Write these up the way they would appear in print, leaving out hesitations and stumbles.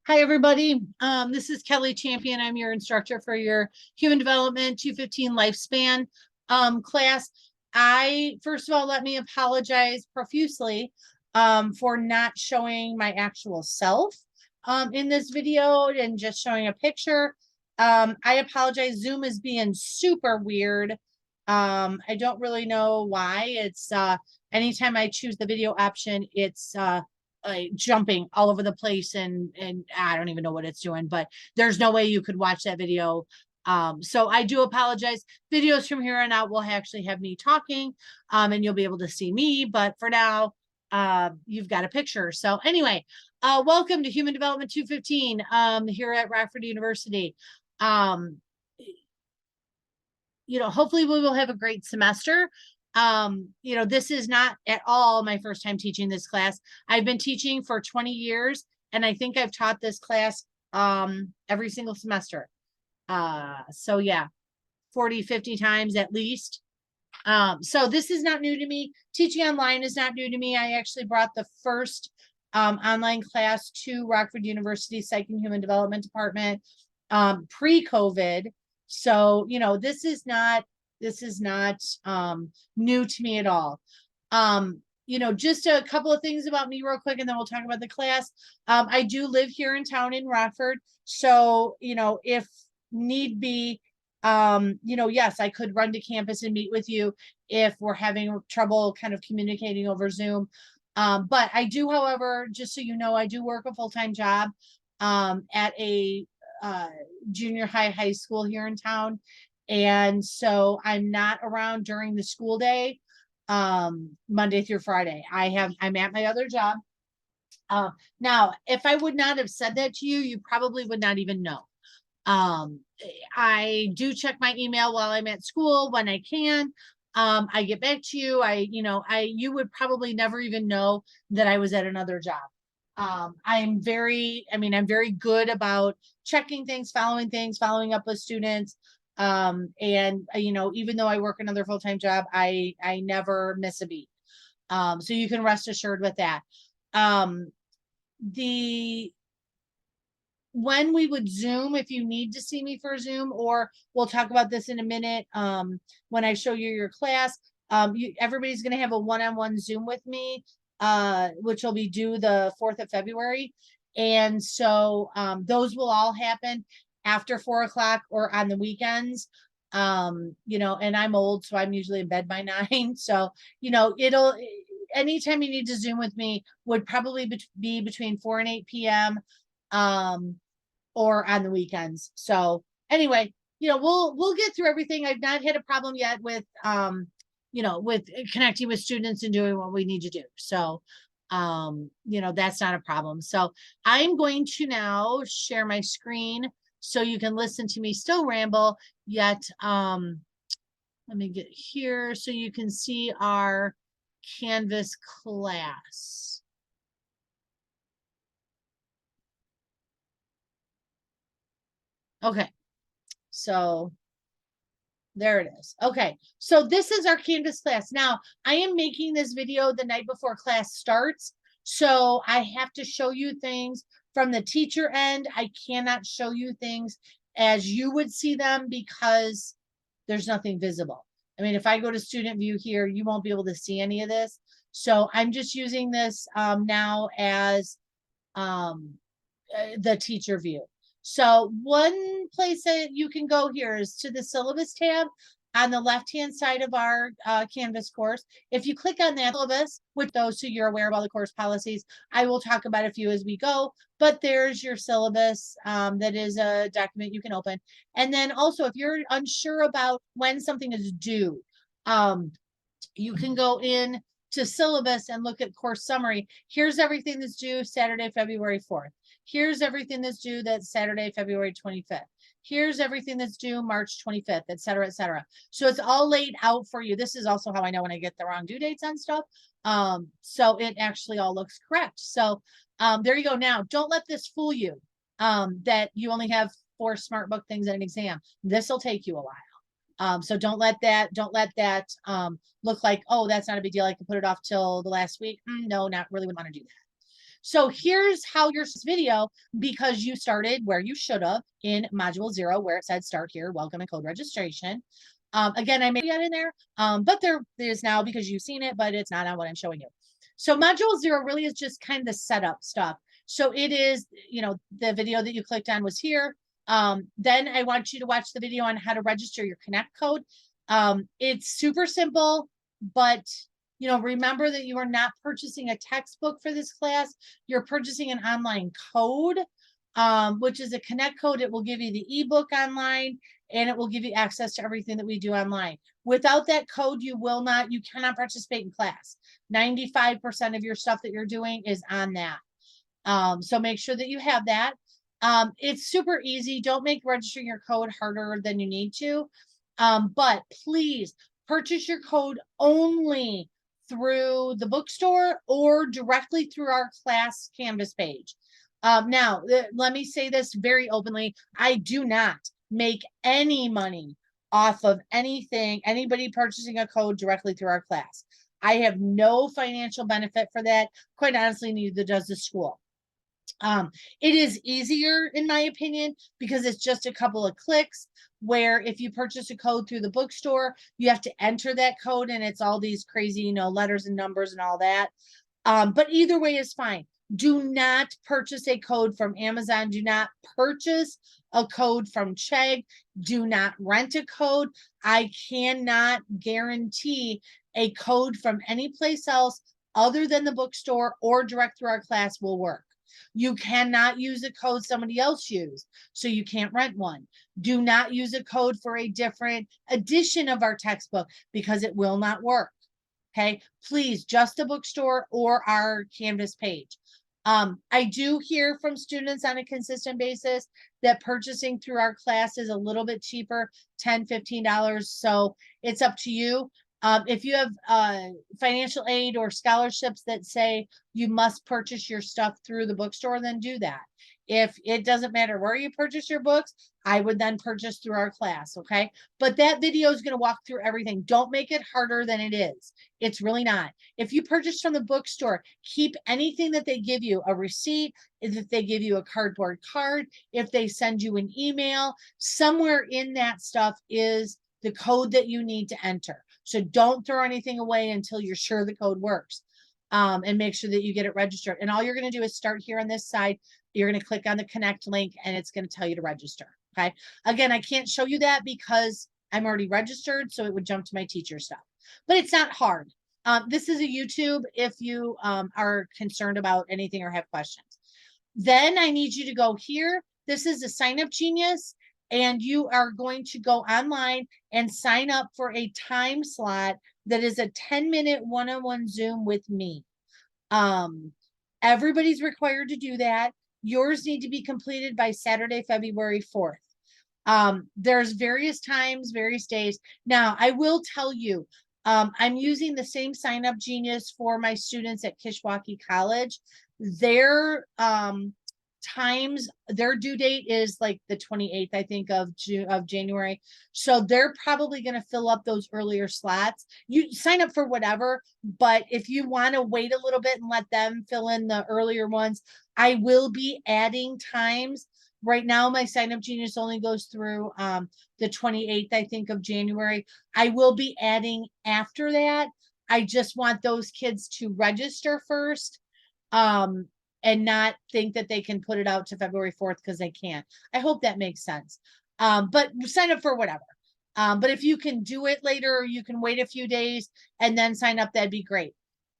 Hi, everybody. This is Kelly Champion. I'm your instructor for your Human Development 215 Lifespan class. First of all, let me apologize profusely for not showing my actual self in this video and just showing a picture. I apologize. Zoom is being super weird. I don't really know why. It's anytime I choose the video option, it's jumping all over the place and I don't even know what it's doing, but there's no way you could watch that video. So I do apologize. Videos from here on out will actually have me talking and you'll be able to see me, but for now you've got a picture. So anyway, welcome to Human Development 215 here at Rockford University. Hopefully we will have a great semester. This is not at all my first time teaching this class. I've been teaching for 20 years, and I think I've taught this class every single semester. So yeah, 40, 50 times at least. So this is not new to me. Teaching online is not new to me. I actually brought the first online class to Rockford University Psych and Human Development Department pre-COVID. So, this is not new to me at all. Just a couple of things about me real quick, and then we'll talk about the class. I do live here in town in Rockford. So, if need be, yes, I could run to campus and meet with you if we're having trouble kind of communicating over Zoom. But I do, however, just so you know, I do work a full-time job at a junior high school here in town. And so I'm not around during the school day, Monday through Friday. I'm at my other job. Now, if I would not have said that to you, you probably would not even know. I do check my email while I'm at school when I can. I get back to you. You would probably never even know that I was at another job. I'm very good about checking things, following up with students. Even though I work another full-time job, I never miss a beat. So you can rest assured with that. When we would Zoom, if you need to see me for Zoom, or we'll talk about this in a minute, when I show you your class, everybody's going to have a one-on-one Zoom with me, which will be due the 4th of February. And so those will all happen after 4 o'clock or on the weekends. And I'm old, so I'm usually in bed by 9. So, anytime you need to Zoom with me would probably be between 4 and 8 p.m. Or on the weekends. So anyway, we'll get through everything. I've not had a problem yet with with connecting with students and doing what we need to do. So that's not a problem. So I'm going to now share my screen so you can listen to me still ramble, yet let me get here so you can see our Canvas class. Okay, so there it is. Okay, so this is our Canvas class. Now, I am making this video the night before class starts, so I have to show you things from the teacher end. I cannot show you things as you would see them because there's nothing visible. I mean, if I go to student view here, you won't be able to see any of this. So I'm just using this now as the teacher view. So one place that you can go here is to the syllabus tab on the left-hand side of our Canvas course. If you click on that syllabus, with those so you're aware of all the course policies, I will talk about a few as we go, but there's your syllabus. That is a document you can open. And then also, if you're unsure about when something is due, you can go in to syllabus and look at course summary. Here's everything that's due Saturday, February 4th. Here's everything that's due that's Saturday, February 25th. Here's everything that's due March 25th, et cetera, et cetera. So it's all laid out for you. This is also how I know when I get the wrong due dates on stuff. So it actually all looks correct. So there you go. Now, don't let this fool you that you only have 4 smart book things in an exam. This will take you a while. So don't let that look like, oh, that's not a big deal. I can put it off till the last week. No, not really would want to do that. So here's how your video, because you started where you should have in module 0, where it said start here, welcome and code registration. Again, I made it in there, but there is now because you've seen it, but it's not on what I'm showing you. So module 0 really is just kind of the setup stuff. So it is, you know, the video that you clicked on was here. Then I want you to watch the video on how to register your Connect code. It's super simple, but you know, remember that you are not purchasing a textbook for this class. You're purchasing an online code, which is a Connect code. It will give you the ebook online, and it will give you access to everything that we do online. Without that code, you cannot participate in class. 95% of your stuff that you're doing is on that. So make sure that you have that. It's super easy. Don't make registering your code harder than you need to. But please purchase your code only through the bookstore or directly through our class Canvas page. Now, let me say this very openly. I do not make any money off of anybody purchasing a code directly through our class. I have no financial benefit for that. Quite honestly, neither does the school. It is easier, in my opinion, because it's just a couple of clicks, where if you purchase a code through the bookstore, you have to enter that code, and it's all these crazy, you know, letters and numbers and all that. But either way is fine. Do not purchase a code from Amazon. Do not purchase a code from Chegg. Do not rent a code. I cannot guarantee a code from any place else other than the bookstore or direct through our class will work. You cannot use a code somebody else used, so you can't rent one. Do not use a code for a different edition of our textbook because it will not work. Okay, please, just the bookstore or our Canvas page. I do hear from students on a consistent basis that purchasing through our class is a little bit cheaper, $10, $15. So it's up to you. If you have financial aid or scholarships that say you must purchase your stuff through the bookstore, then do that. If it doesn't matter where you purchase your books, I would then purchase through our class, okay? But that video is going to walk through everything. Don't make it harder than it is. It's really not. If you purchase from the bookstore, keep anything that they give you, a receipt, if they give you a cardboard card, if they send you an email, somewhere in that stuff is the code that you need to enter. So don't throw anything away until you're sure the code works. And make sure that you get it registered. And all you're going to do is start here on this side. You're going to click on the connect link and it's going to tell you to register. Okay. Again, I can't show you that because I'm already registered, so it would jump to my teacher stuff, but it's not hard. This is a YouTube if you are concerned about anything or have questions. Then I need you to go here. This is a sign up genius, and you are going to go online and sign up for a time slot that is a 10-minute one-on-one Zoom with me. Everybody's required to do that. Yours need to be completed by Saturday, February 4th. There's various times, various days. Now, I will tell you, I'm using the same sign up genius for my students at Kishwaukee College. Their times, their due date is like the 28th, I think, of January. So they're probably going to fill up those earlier slots. You sign up for whatever, but if you want to wait a little bit and let them fill in the earlier ones, I will be adding times. Right now, my sign up genius only goes through the 28th, I think, of January. I will be adding after that. I just want those kids to register first. And not think that they can put it out to February 4th because they can't. I hope that makes sense. But sign up for whatever. But if you can do it later, or you can wait a few days and then sign up, that'd be great.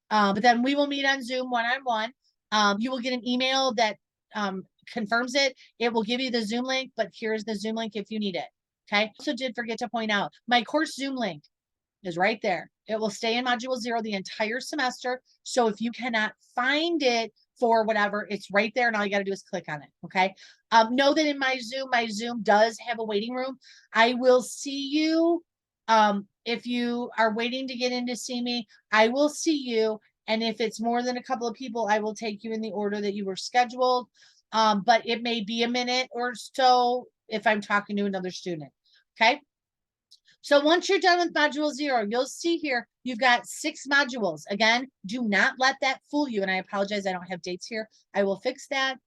But then we will meet on Zoom one-on-one. You will get an email that confirms it. It will give you the Zoom link, but here's the Zoom link if you need it. Okay. Also did forget to point out my course Zoom link is right there. It will stay in module 0 the entire semester. So if you cannot find it for whatever, it's right there, and all you got to do is click on it. Okay. Know that in my Zoom does have a waiting room. I will see you. If you are waiting to get in to see me, I will see you. And if it's more than a couple of people, I will take you in the order that you were scheduled. But it may be a minute or so if I'm talking to another student. Okay. So once you're done with module 0, you'll see here, you've got 6 modules. Again, do not let that fool you. And I apologize, I don't have dates here. I will fix that.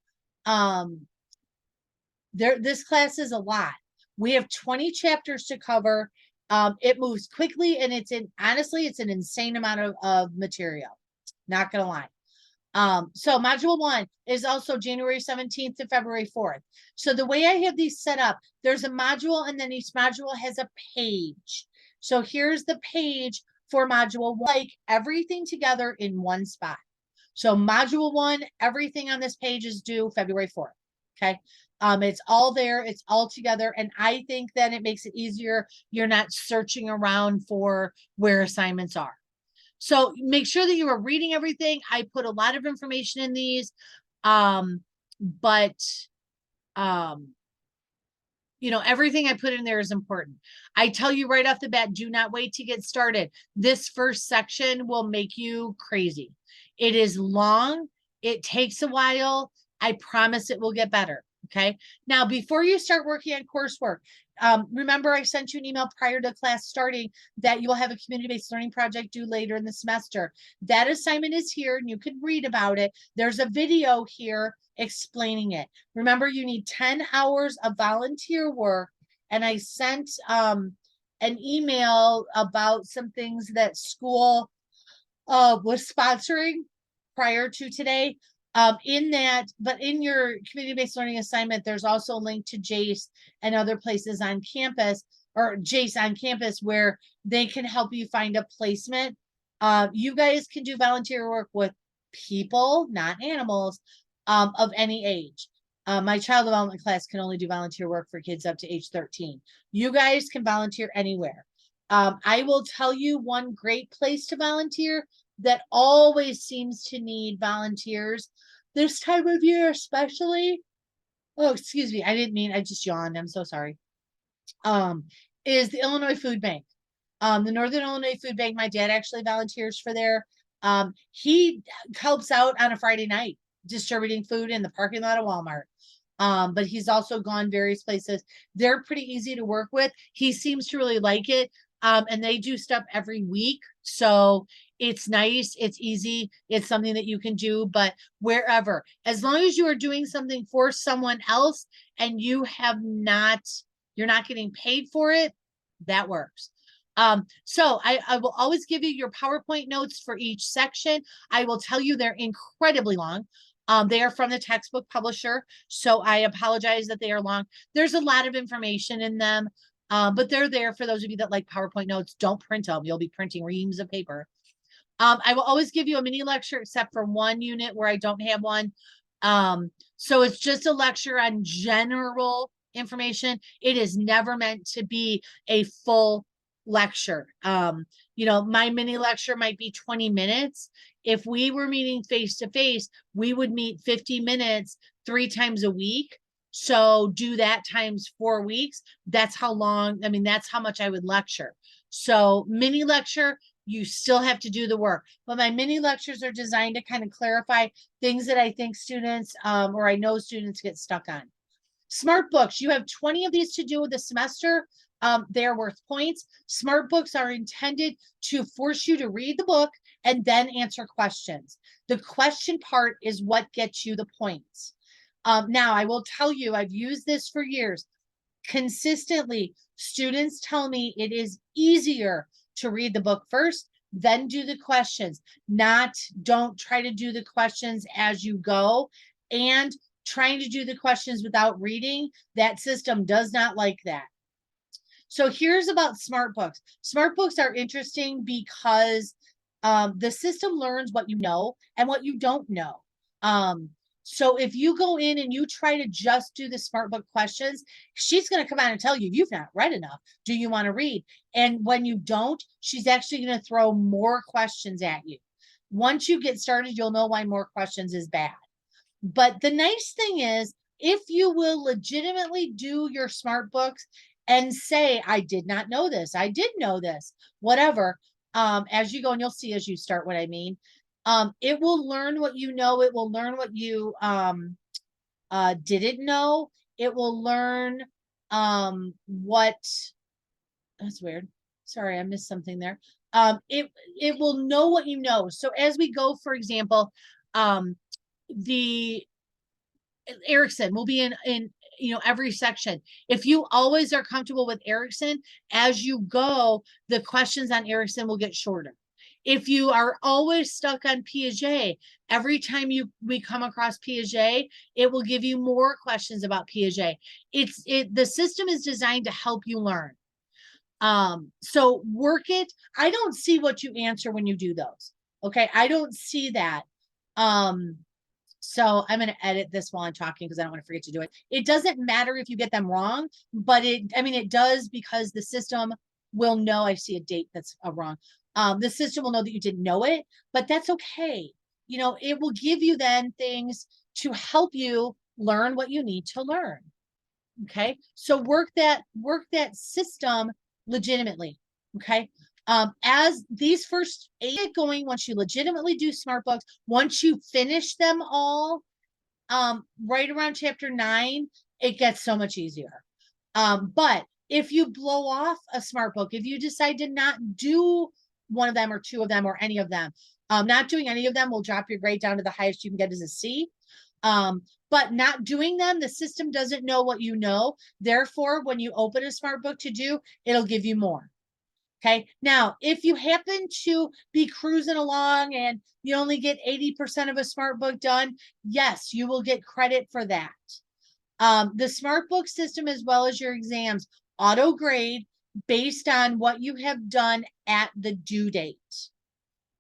This class is a lot. We have 20 chapters to cover. It moves quickly, and honestly, it's an insane amount of material. Not gonna lie. So module 1 is also January 17th to February 4th. So the way I have these set up, there's a module, and then each module has a page. So here's the page for module 1, like everything together in one spot. So module 1, everything on this page is due February 4th. Okay. It's all there, it's all together, and I think then it makes it easier. You're not searching around for where assignments are. So make sure that you are reading everything. I put a lot of information in these, but you know, everything I put in there is important. I tell you right off the bat, do not wait to get started. This first section will make you crazy. It is long. It takes a while. I promise it will get better. Okay. Now, before you start working on coursework, remember I sent you an email prior to class starting that you will have a community-based learning project due later in the semester. That assignment is here and you can read about it. There's a video here explaining it. Remember, you need 10 hours of volunteer work. And I sent an email about some things that school was sponsoring prior to today. But in your community-based learning assignment, there's also a link to Jace and other places on campus, or Jace on campus, where they can help you find a placement. You guys can do volunteer work with people, not animals, of any age. My child development class can only do volunteer work for kids up to age 13. You guys can volunteer anywhere. I will tell you one great place to volunteer that always seems to need volunteers this time of year, especially. Oh, excuse me. I just yawned. I'm so sorry. Is the Illinois Food Bank. The Northern Illinois Food Bank, my dad actually volunteers for there. He helps out on a Friday night distributing food in the parking lot of Walmart. But he's also gone various places. They're pretty easy to work with. He seems to really like it. And they do stuff every week. So it's nice, it's easy, it's something that you can do, but wherever, as long as you are doing something for someone else and you're not getting paid for it, that works. So I will always give you your PowerPoint notes for each section. I will tell you they're incredibly long. They are from the textbook publisher, so I apologize that they are long. There's a lot of information in them, but they're there for those of you that like PowerPoint notes. Don't print them. You'll be printing reams of paper. I will always give you a mini lecture except for one unit where I don't have one. So it's just a lecture on general information. It is never meant to be a full lecture. You know, my mini lecture might be 20 minutes. If we were meeting face to face, we would meet 50 minutes 3 times a week. So do that times 4 weeks. That's how long, that's how much I would lecture. So mini lecture, you still have to do the work. But my mini lectures are designed to kind of clarify things that I think students, or I know students get stuck on. Smart books, you have 20 of these to do with the semester. They're worth points. Smart books are intended to force you to read the book and then answer questions. The question part is what gets you the points. Now, I will tell you, I've used this for years. Consistently, students tell me it is easier to read the book first, then do the questions. Don't try to do the questions as you go, and trying to do the questions without reading. That system does not like that. So here's about smart books. Smart books are interesting because the system learns what you know and what you don't know. So if you go in and you try to just do the smart book questions, she's going to come out and tell you, you've not read enough. Do you want to read? And when you don't, she's actually going to throw more questions at you. Once you get started, you'll know why more questions is bad. But the nice thing is, if you will legitimately do your smart books and say, I did not know this, I did know this, whatever, as you go, and you'll see as you start what I mean. It will learn what you know. It will learn what you didn't know. It will learn what That's weird. Sorry, I missed something there. It will know what you know. So as we go, for example, the Erickson will be in every section. If you always are comfortable with Erickson, as you go, the questions on Erickson will get shorter. If you are always stuck on Piaget, every time we come across Piaget, it will give you more questions about Piaget. The system is designed to help you learn. So work it. I don't see what you answer when you do those. Okay, I don't see that. So I'm going to edit this while I'm talking because I don't want to forget to do it. It doesn't matter if you get them wrong, but it does, because the system will know. I see a date that's wrong. The system will know that you didn't know it, but that's okay. It will give you then things to help you learn what you need to learn. Okay. So work that system legitimately. Okay. As these first 8 get going, once you legitimately do smart books, once you finish them all, right around chapter 9, it gets so much easier. But if you blow off a smart book, if you decide to not do one of them or 2 of them or any of them, not doing any of them will drop your grade down to the highest you can get as a C. But not doing them, the system doesn't know what you know. Therefore, when you open a smart book to do, it'll give you more. Okay. Now, if you happen to be cruising along and you only get 80% of a smart book done, yes, you will get credit for that. The smart book system, as well as your exams, auto grade based on what you have done at the due date.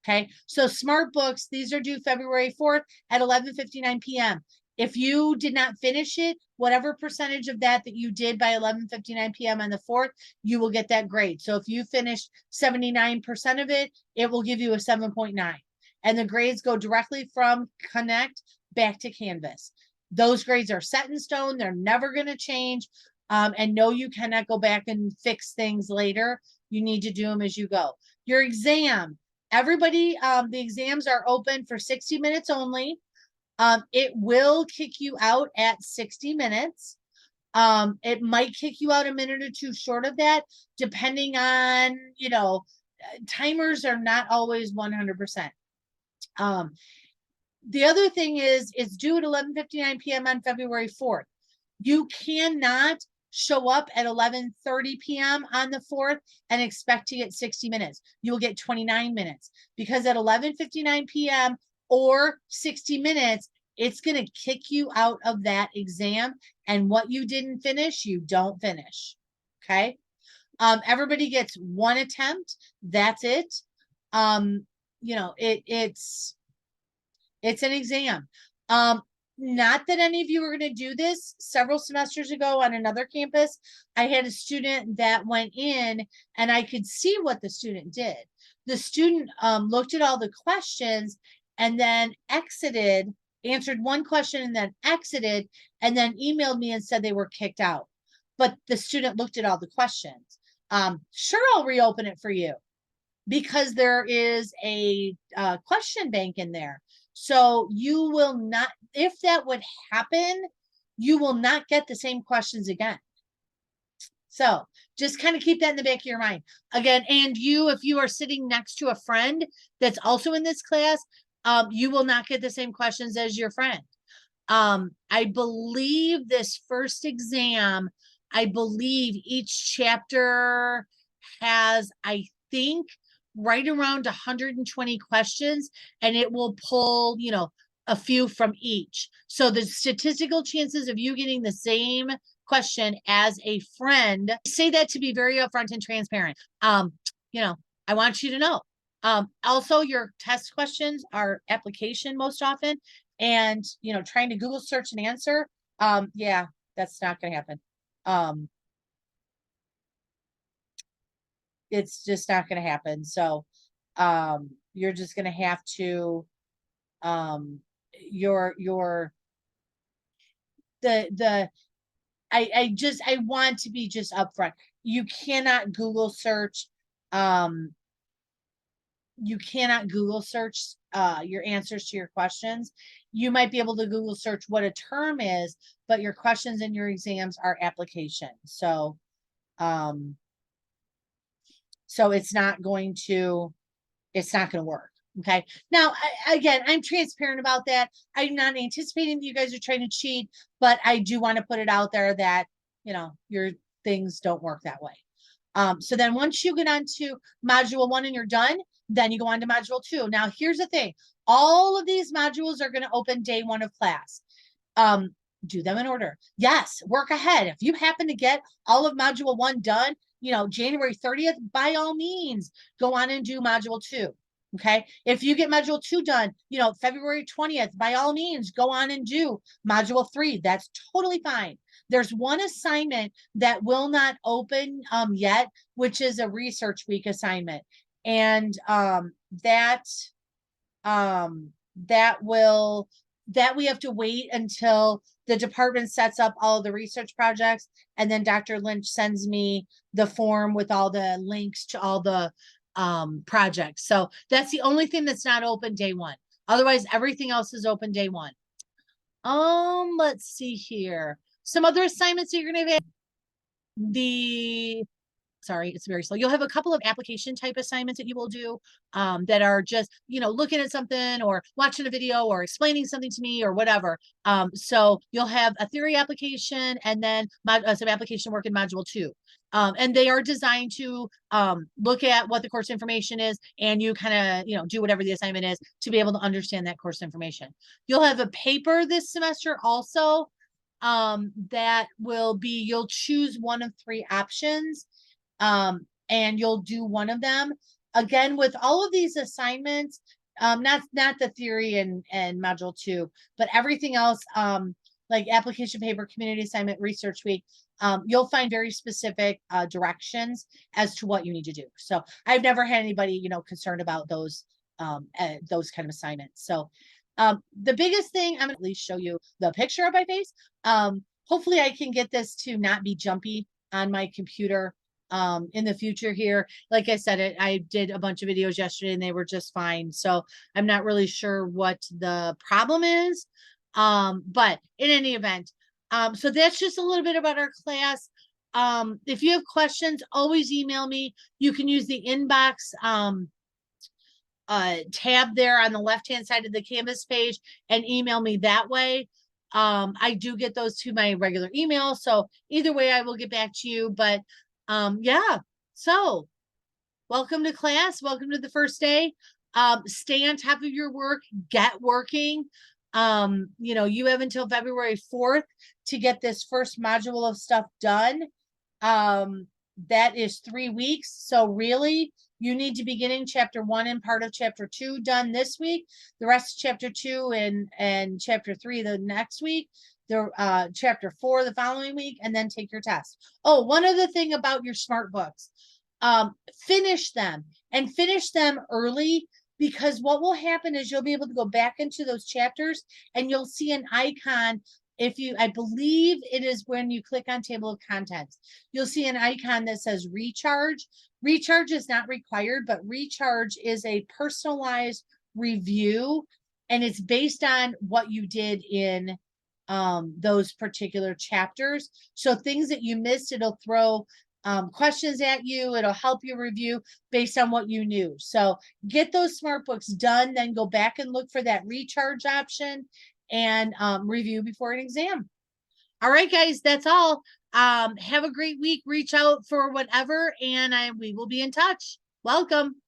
Okay. So smart books, these are due February 4th at 11:59 p.m. If you did not finish it, whatever percentage of that you did by 11:59 p.m. on the 4th, you will get that grade. So if you finished 79% of it, it will give you a 7.9. And the grades go directly from Connect back to Canvas. Those grades are set in stone. They're never going to change. And no, you cannot go back and fix things later. You need to do them as you go. Your exam, everybody, the exams are open for 60 minutes only. It will kick you out at 60 minutes. It might kick you out a minute or 2 short of that, depending on, timers are not always 100%. The other thing is, it's due at 11:59 p.m. on February 4th. You cannot show up at 11:30 p.m. on the 4th and expect to get 60 minutes. You will get 29 minutes, because at 11:59 p.m. or 60 minutes, it's going to kick you out of that exam. And what you didn't finish, you don't finish. Okay. Everybody gets 1 attempt. That's it. It's an exam. Not that any of you are going to do this. Several semesters ago on another campus, I had a student that went in and I could see what the student did. The student looked at all the questions and then exited, answered one question and then exited, and then emailed me and said they were kicked out. But the student looked at all the questions. Sure, I'll reopen it for you, because there is a question bank in there. So you will not, if that would happen, you will not get the same questions again. So just kind of keep that in the back of your mind. Again, and if you are sitting next to a friend that's also in this class, you will not get the same questions as your friend. I believe this first exam, each chapter has, I think, right around 120 questions, and it will pull, a few from each. So the statistical chances of you getting the same question as a friend, I say that to be very upfront and transparent. I want you to know. Also, your test questions are application most often, and trying to Google search an answer. Yeah, that's not going to happen. It's just not going to happen. So, you're just going to have to, I want to be just upfront. You cannot Google search, your answers to your questions. You might be able to Google search what a term is, but your questions in your exams are application. So, So it's not going to work. Okay. Now, again, I'm transparent about that. I'm not anticipating that you guys are trying to cheat, but I do want to put it out there that, your things don't work that way. So then once you get on to module 1 and you're done, then you go on to module 2. Now, here's the thing. All of these modules are going to open day 1 of class. Do them in order. Yes, work ahead. If you happen to get all of module 1 done, January 30th, by all means, go on and do module 2. Okay. If you get module 2 done, February 20th, by all means, go on and do module 3. That's totally fine. There's one assignment that will not open yet, which is a research week assignment. And that we have to wait until the department sets up all of the research projects, and then Dr. Lynch sends me the form with all the links to all the projects. So that's the only thing that's not open day 1. Otherwise, everything else is open day 1. Let's see here. Some other assignments that you're going to have. Sorry, it's very slow. You'll have a couple of application type assignments that you will do that are just, looking at something or watching a video or explaining something to me or whatever. So you'll have a theory application and then some application work in module 2. And they are designed to look at what the course information is, and you kind of, do whatever the assignment is to be able to understand that course information. You'll have a paper this semester also that will be, you'll choose one of 3 options. And you'll do one of them. Again, with all of these assignments, not the theory and module 2, but everything else, like application paper, community assignment, research week, you'll find very specific directions as to what you need to do. So I've never had anybody, concerned about those kind of assignments. So the biggest thing, I'm going to at least show you the picture of my face. Hopefully I can get this to not be jumpy on my computer in the future here. Like I said, I did a bunch of videos yesterday and they were just fine. So I'm not really sure what the problem is. But in any event, so that's just a little bit about our class. If you have questions, always email me. You can use the inbox tab there on the left-hand side of the Canvas page and email me that way. I do get those to my regular email. So either way, I will get back to you. But yeah, so welcome to class. Welcome to the first day. Stay on top of your work, get working. You have until February 4th to get this first module of stuff done. That is 3 weeks. So really, you need to be getting chapter 1 and part of chapter 2 done this week. The rest of chapter 2 and chapter 3 the next week. The chapter 4 the following week, and then take your test. Oh, one other thing about your smart books, finish them and finish them early, because what will happen is you'll be able to go back into those chapters and you'll see an icon. I believe it is when you click on table of contents, you'll see an icon that says recharge. Recharge is not required, but recharge is a personalized review, and it's based on what you did in those particular chapters. So things that you missed, it'll throw questions at you. It'll help you review based on what you knew. So get those smart books done, then go back and look for that recharge option and review before an exam. All right, guys, that's all. Have a great week. Reach out for whatever, and we will be in touch. Welcome.